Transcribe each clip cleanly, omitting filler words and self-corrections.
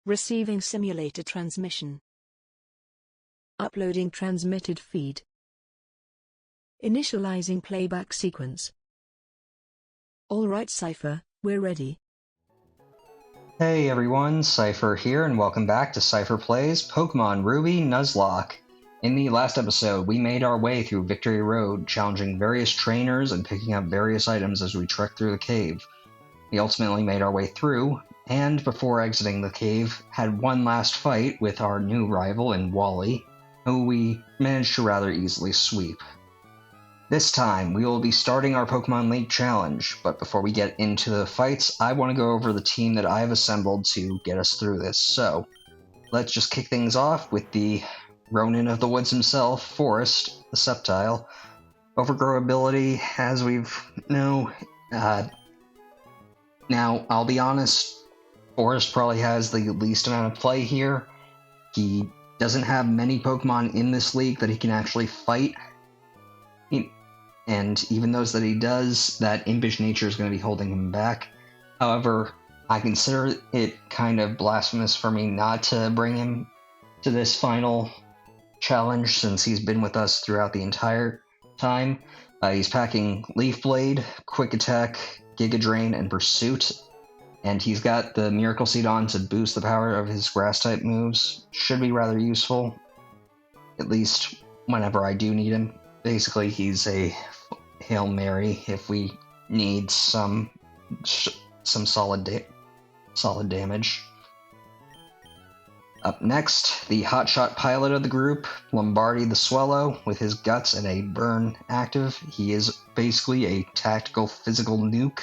Receiving simulator transmission. Uploading transmitted feed. Initializing playback sequence. Alright Seipher, we're ready. Hey everyone, Seipher here, and welcome back to Seipher Plays Pokémon Ruby Nuzlocke. In the last episode, we made our way through Victory Road, challenging various trainers and picking up various items as we trekked through the cave. We ultimately made our way through, and before exiting the cave, had one last fight with our new rival in Wally, who we managed to rather easily sweep. This time, we will be starting our Pokémon League challenge, but before we get into the fights, I want to go over the team that I have assembled to get us through this. So, let's just kick things off with the Ronin of the Woods himself, Forest, the Sceptile. Overgrow ability, as we've know. Now, I'll be honest, Forest probably has the least amount of play here. He doesn't have many Pokemon in this league that he can actually fight. And even those that he does, that impish nature is going to be holding him back. However, I consider it kind of blasphemous for me not to bring him to this final challenge since he's been with us throughout the entire time. He's packing Leaf Blade, Quick Attack, Giga Drain, and Pursuit. And he's got the Miracle Seed on to boost the power of his Grass-type moves. Should be rather useful, at least whenever I do need him. Basically, he's a Hail Mary if we need some solid damage. Up next, the hotshot pilot of the group, Lombardi the Swallow, with his Guts and a Burn active. He is basically a tactical physical nuke.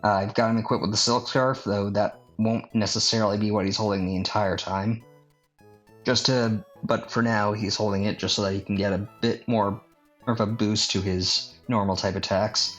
I've got him equipped with the Silk Scarf, though that won't necessarily be what he's holding the entire time. But for now, he's holding it just so that he can get a bit more of a boost to his normal type attacks.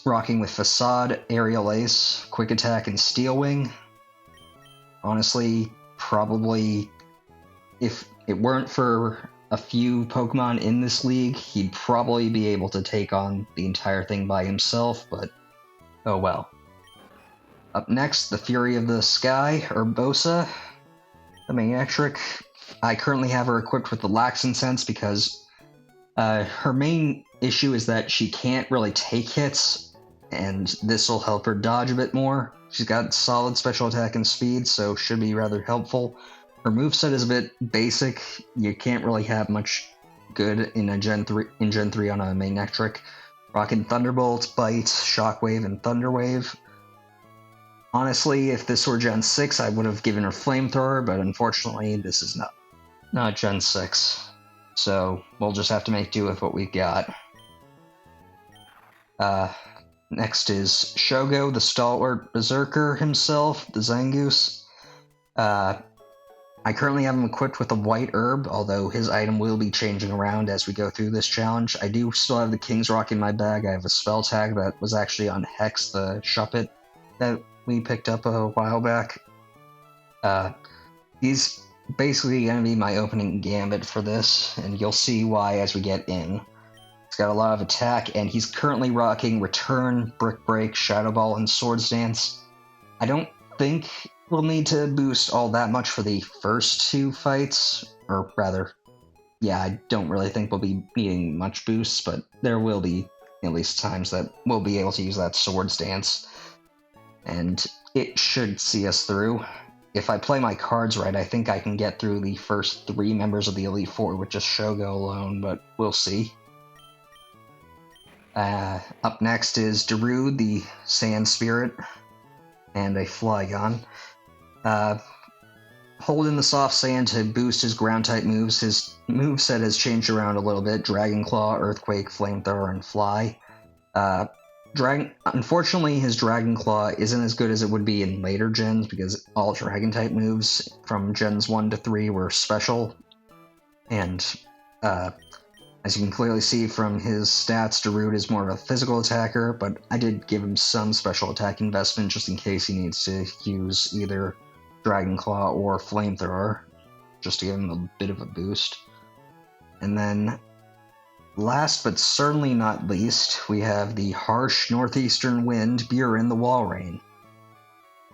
Rocking with Facade, Aerial Ace, Quick Attack, and Steel Wing. Honestly, probably, if it weren't for a few Pokemon in this league, he'd probably be able to take on the entire thing by himself, but oh well. Up next, the Fury of the Sky, Urbosa, the Manectric. I currently have her equipped with the Laxin Sense because her main issue is that she can't really take hits, and this will help her dodge a bit more. She's got solid special attack and speed, so should be rather helpful. Her moveset is a bit basic. You can't really have much good in Gen 3 on a Manectric. Rocking Thunderbolt, Bite, Shockwave, and Thunderwave. Honestly, if this were Gen 6, I would have given her Flamethrower, but unfortunately, this is not Gen 6. So, we'll just have to make do with what we've got. Next is Shogo, the Stalwart Berserker himself, the Zangoose. I currently have him equipped with a White Herb, although his item will be changing around as we go through this challenge. I do still have the King's Rock in my bag. I have a spell tag that was actually on Hex, the Shuppet that we picked up a while back. He's basically going to be my opening gambit for this, and you'll see why as we get in. He's got a lot of attack, and he's currently rocking Return, Brick Break, Shadow Ball, and Swords Dance. I don't think we'll need to boost all that much for the first two fights, or rather, yeah, I don't really think we'll be needing much boosts, but there will be at least times that we'll be able to use that Swords Dance, and it should see us through. If I play my cards right, I think I can get through the first 3 members of the Elite Four with just Shogo alone, but we'll see. Up next is Darude, the Sand Spirit, and a Flygon. Holding the Soft Sand to boost his Ground-type moves. His moveset has changed around a little bit. Dragon Claw, Earthquake, Flamethrower, and Fly. Unfortunately, his Dragon Claw isn't as good as it would be in later gens because all Dragon-type moves from Gens 1 to 3 were special. And as you can clearly see from his stats, Darude is more of a physical attacker, but I did give him some special attack investment just in case he needs to use either Dragon Claw or Flamethrower, just to give him a bit of a boost. And then, last but certainly not least, we have the harsh northeastern wind, Buren the Walrein.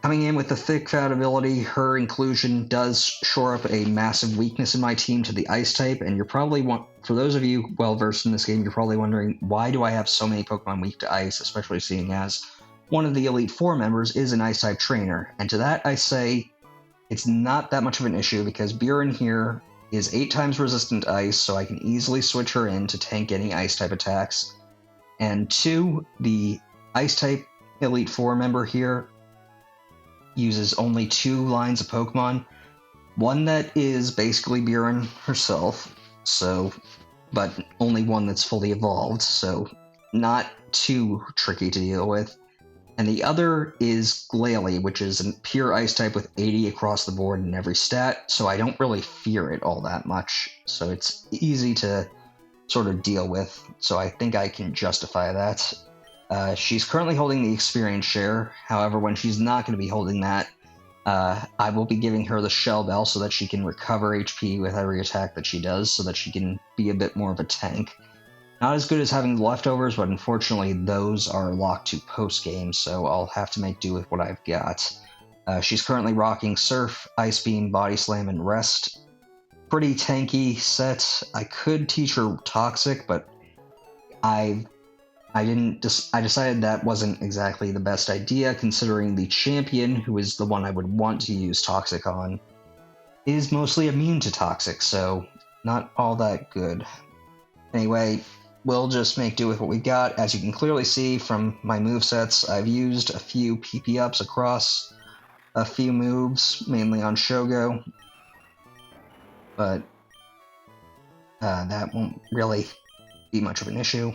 Coming in with the Thick Fat ability, her inclusion does shore up a massive weakness in my team to the Ice type, and you're probably for those of you well versed in this game, you're probably wondering, why do I have so many Pokemon weak to Ice, especially seeing as one of the Elite Four members is an Ice type trainer? And to that I say, it's not that much of an issue, because Buren here is 8 times resistant to Ice, so I can easily switch her in to tank any Ice type attacks. And 2, the Ice type Elite Four member here uses only 2 lines of Pokemon. One that is basically Buren herself, but only one that's fully evolved, so not too tricky to deal with. And the other is Glalie, which is a pure Ice type with 80 across the board in every stat, so I don't really fear it all that much. So it's easy to sort of deal with, so I think I can justify that. She's currently holding the experience share. However, when she's not going to be holding that, I will be giving her the Shell Bell so that she can recover HP with every attack that she does, so that she can be a bit more of a tank. Not as good as having the leftovers, but unfortunately those are locked to post-game, so I'll have to make do with what I've got. She's currently rocking Surf, Ice Beam, Body Slam, and Rest. Pretty tanky set. I could teach her Toxic, but I decided that wasn't exactly the best idea, considering the champion, who is the one I would want to use Toxic on, is mostly immune to Toxic, so not all that good. Anyway, we'll just make do with what we got. As you can clearly see from my movesets, I've used a few PP ups across a few moves, mainly on Shogo, but that won't really be much of an issue.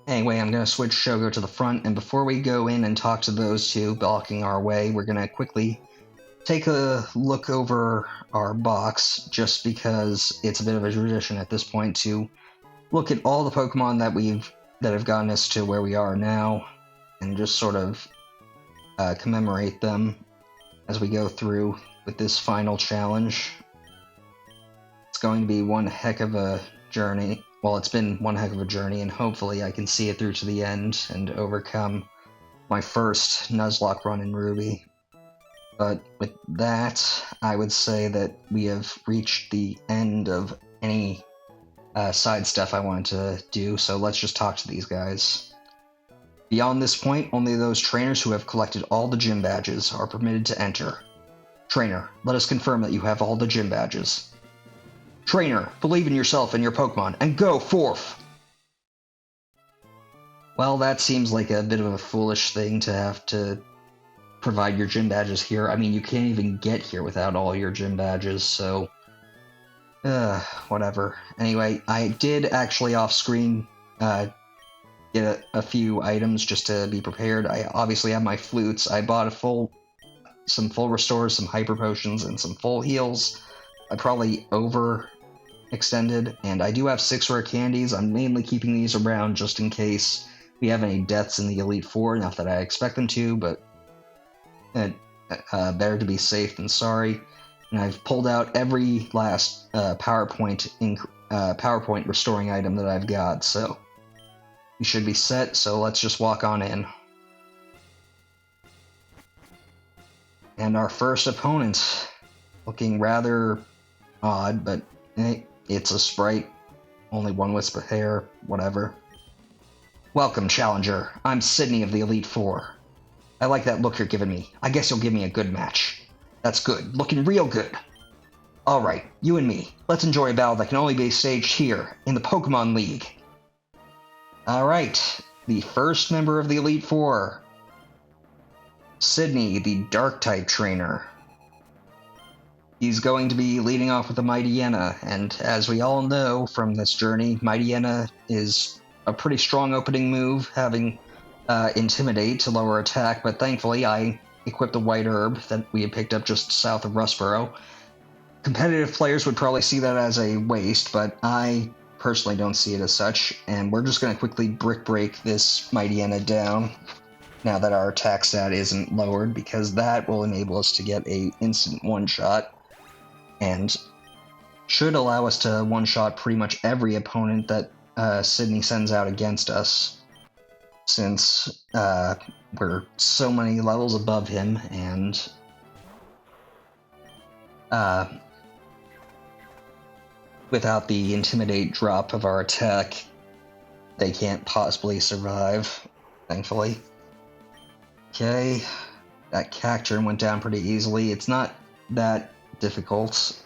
Anyway, I'm going to switch Shogo to the front, and before we go in and talk to those two blocking our way, we're going to quickly take a look over our box, just because it's a bit of a tradition at this point to look at all the Pokemon that have gotten us to where we are now, and just sort of commemorate them as we go through with this final challenge. It's going to be one heck of a journey. Well, it's been one heck of a journey, and hopefully I can see it through to the end and overcome my first Nuzlocke run in Ruby. But with that, I would say that we have reached the end of any side stuff I wanted to do, so let's just talk to these guys. Beyond this point, only those trainers who have collected all the gym badges are permitted to enter. Trainer, let us confirm that you have all the gym badges. Trainer, believe in yourself and your Pokemon, and go forth! Well, that seems like a bit of a foolish thing to have to provide your gym badges here. I mean, you can't even get here without all your gym badges, so whatever. Anyway, I did actually off-screen get a few items just to be prepared. I obviously have my flutes. I bought some full restores, some hyper potions, and some full heals. I probably overextended, and I do have 6 rare candies. I'm mainly keeping these around just in case we have any deaths in the Elite Four. Not that I expect them to, but better to be safe than sorry. And I've pulled out every last PowerPoint restoring item that I've got, so we should be set, so let's just walk on in. And our first opponent, looking rather odd, but it's a sprite, only one wisp of hair, whatever. Welcome, Challenger. I'm Sidney of the Elite Four. I like that look you're giving me. I guess you'll give me a good match. That's good. Looking real good. Alright, you and me. Let's enjoy a battle that can only be staged here, in the Pokémon League. Alright, the first member of the Elite Four. Sidney, the Dark-type trainer. He's going to be leading off with the Mightyena, and as we all know from this journey, Mightyena is a pretty strong opening move, having Intimidate to lower attack, but thankfully I equipped a white herb that we had picked up just south of Rustboro. Competitive players would probably see that as a waste, but I personally don't see it as such, and we're just going to quickly brick break this Mightyena down now that our attack stat isn't lowered, because that will enable us to get a instant one-shot, and should allow us to one-shot pretty much every opponent that Sidney sends out against us. since we're so many levels above him, and without the Intimidate drop of our attack, they can't possibly survive, thankfully. Okay, that Cacturn went down pretty easily. It's not that difficult.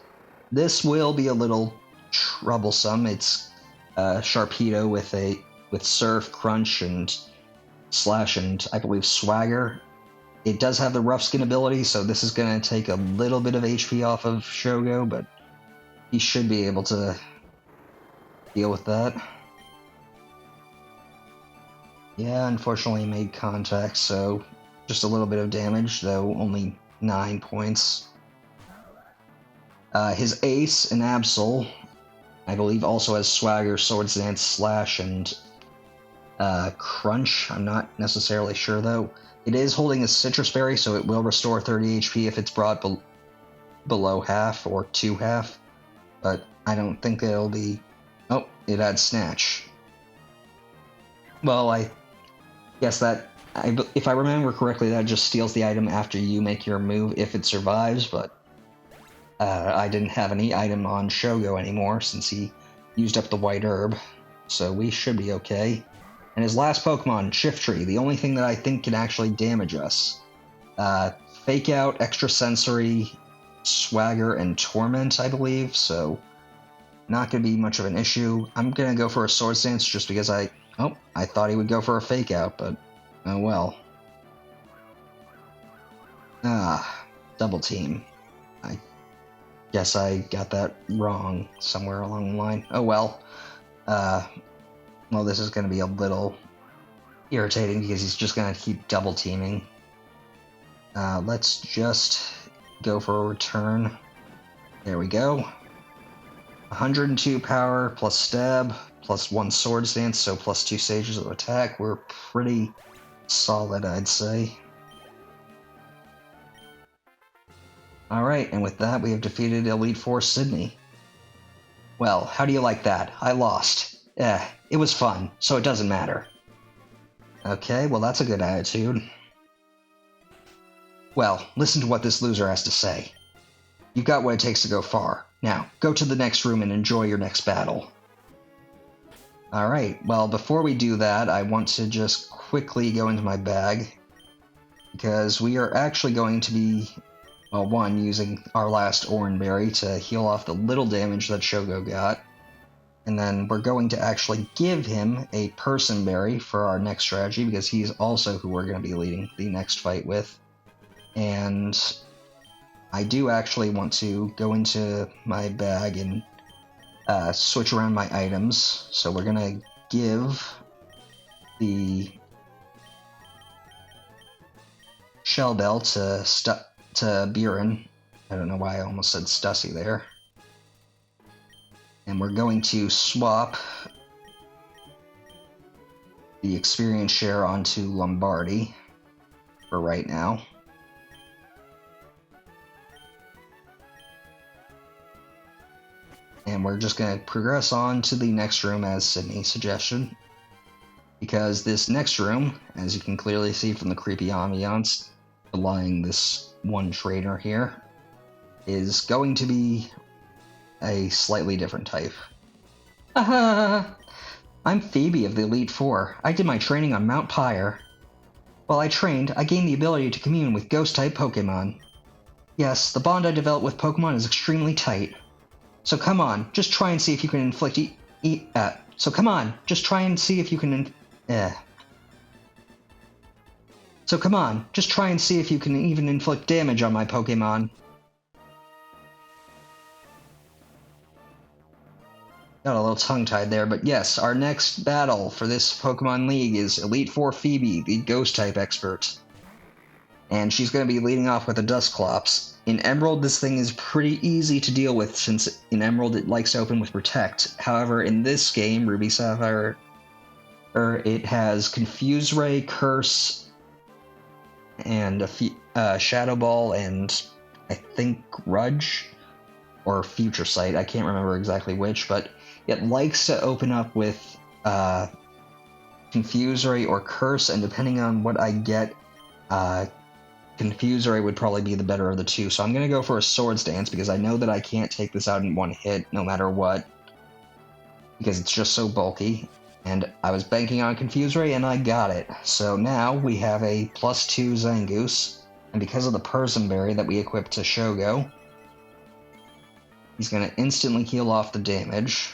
This will be a little troublesome. It's Sharpedo with Surf, Crunch, and Slash, and I believe Swagger. It does have the Rough Skin ability, so this is going to take a little bit of HP off of Shogo, but he should be able to deal with that. Yeah, unfortunately he made contact, so just a little bit of damage, though only 9 points. His Ace and Absol, I believe, also has Swagger, Swords Dance, Slash, and Crunch. I'm not necessarily sure, though. It is holding a Citrus Berry, so it will restore 30 HP if it's brought below half or to half. But I don't think it'll be... Oh, it had Snatch. Well, I guess that... if I remember correctly, that just steals the item after you make your move if it survives, but... I didn't have any item on Shogo anymore since he used up the White Herb, so we should be okay. And his last Pokemon, Shiftry, the only thing that I think can actually damage us. Fake Out, Extrasensory, Swagger, and Torment, I believe, so not going to be much of an issue. I'm going to go for a Swords Dance just because I thought he would go for a Fake Out, but oh well. Double Team. I guess I got that wrong somewhere along the line. Oh well. Well, this is going to be a little irritating because he's just going to keep double teaming. Let's just go for a return. There we go. 102 power plus stab plus 1 Swords Dance, so plus 2 stages of attack. We're pretty solid, I'd say. Alright, and with that, we have defeated Elite Four Sidney. Well, how do you like that? I lost. It was fun, so it doesn't matter. Okay, well that's a good attitude. Well, listen to what this loser has to say. You've got what it takes to go far. Now, go to the next room and enjoy your next battle. Alright, well before we do that, I want to just quickly go into my bag, because we are actually going to be, well, one, using our last Oranberry to heal off the little damage that Shogo got. And then we're going to actually give him a Person Berry for our next strategy, because he's also who we're going to be leading the next fight with. And I do actually want to go into my bag and switch around my items. So we're going to give the Shell Bell to Buren. I don't know why I almost said Stussy there. And we're going to swap the experience share onto Lombardi for right now. And we're just going to progress on to the next room as Sidney suggested. Because this next room, as you can clearly see from the creepy ambiance belying this one trainer here, is going to be a slightly different type. I'm Phoebe of the Elite Four. I did my training on Mount Pyre. While I trained, I gained the ability to commune with ghost-type Pokemon. Yes, the bond I developed with Pokemon is extremely tight. So come on, just try and see if you can inflict So come on, just try and see if you can So come on, just try and see if you can even inflict damage on my Pokemon. Got a little tongue-tied there, but yes, our next battle for this Pokemon League is Elite Four Phoebe, the Ghost-type expert. And she's going to be leading off with a Dusclops. In Emerald, this thing is pretty easy to deal with, since in Emerald it likes to open with Protect. However, in this game, Ruby Sapphire, it has Confuse Ray, Curse, and a Shadow Ball, and I think Grudge, or Future Sight, I can't remember exactly which, but it likes to open up with Confuse Ray or Curse, and depending on what I get, Confuse Ray would probably be the better of the two. So I'm going to go for a Swords Dance because I know that I can't take this out in one hit no matter what, because it's just so bulky. And I was banking on Confuse Ray, and I got it. So now we have a +2 Zangoose, and because of the Person Berry that we equipped to Shogo, he's going to instantly heal off the damage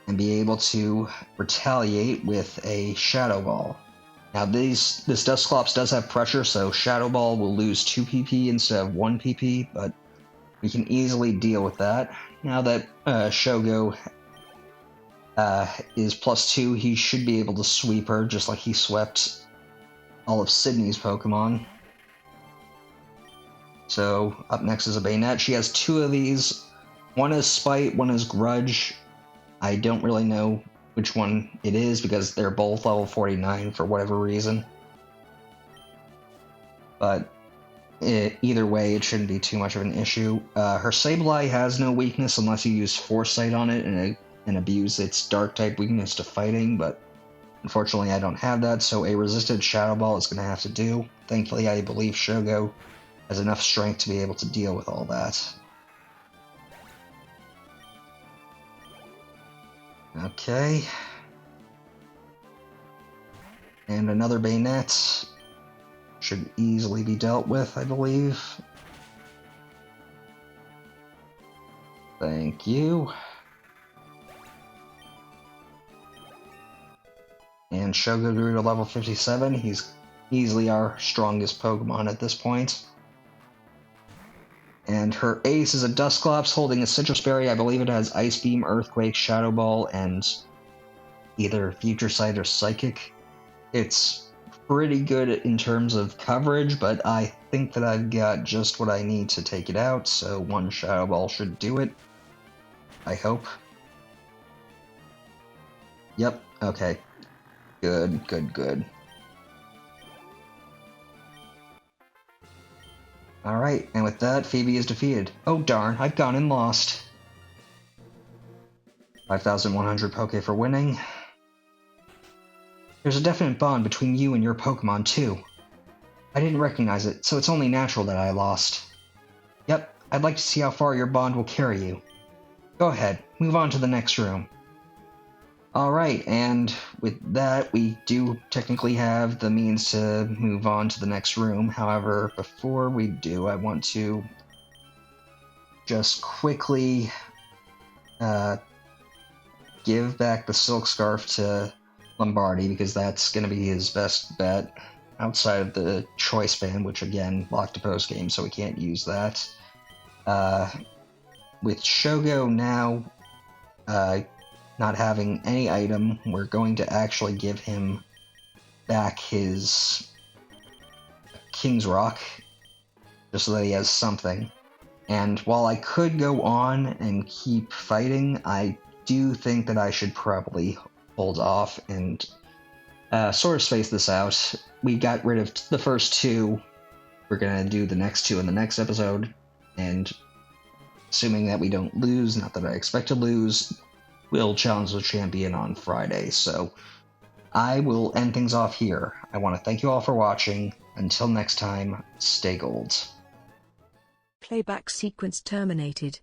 and be able to retaliate with a Shadow Ball. Now this Dusclops does have pressure, so Shadow Ball will lose 2 PP instead of 1 PP, but we can easily deal with that. Now that Shogo is +2, he should be able to sweep her, just like he swept all of Sidney's Pokemon. So, up next is a Bayonet. She has 2 of these. One is Spite, one is Grudge. I don't really know which one it is, because they're both level 49 for whatever reason. But either way, it shouldn't be too much of an issue. Her Sableye has no weakness unless you use Foresight on it and abuse its Dark-type weakness to fighting, but unfortunately I don't have that, so a resisted Shadow Ball is going to have to do. Thankfully, I believe Shogo has enough strength to be able to deal with all that. Okay. And another Bayonet should easily be dealt with, I believe. Thank you. And Shogo grew to level 57. He's easily our strongest Pokemon at this point. And her ace is a Dusclops holding a Citrus Berry. I believe it has Ice Beam, Earthquake, Shadow Ball, and either Future Sight or Psychic. It's pretty good in terms of coverage, but I think that I've got just what I need to take it out, so 1 Shadow Ball should do it. I hope. Yep, okay. Good, good, good. Alright, and with that, Phoebe is defeated. Oh darn, I've gone and lost. 5,100 Poke for winning. There's a definite bond between you and your Pokemon, too. I didn't recognize it, so it's only natural that I lost. Yep, I'd like to see how far your bond will carry you. Go ahead, move on to the next room. Alright, and with that, we do technically have the means to move on to the next room. However, before we do, I want to just quickly give back the Silk Scarf to Lombardi, because that's going to be his best bet outside of the Choice Band, which again, locked to post-game, so we can't use that. With Shogo now not having any item, we're going to actually give him back his King's Rock, just so that he has something. And while I could go on and keep fighting, I do think that I should probably hold off and sort of space this out. We got rid of the first 2. We're going to do the next 2 in the next episode, and assuming that we don't lose, not that I expect to lose, we'll challenge the champion on Friday. So I will end things off here. I want to thank you all for watching. Until next time, stay gold. Playback sequence terminated.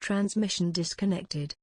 Transmission disconnected.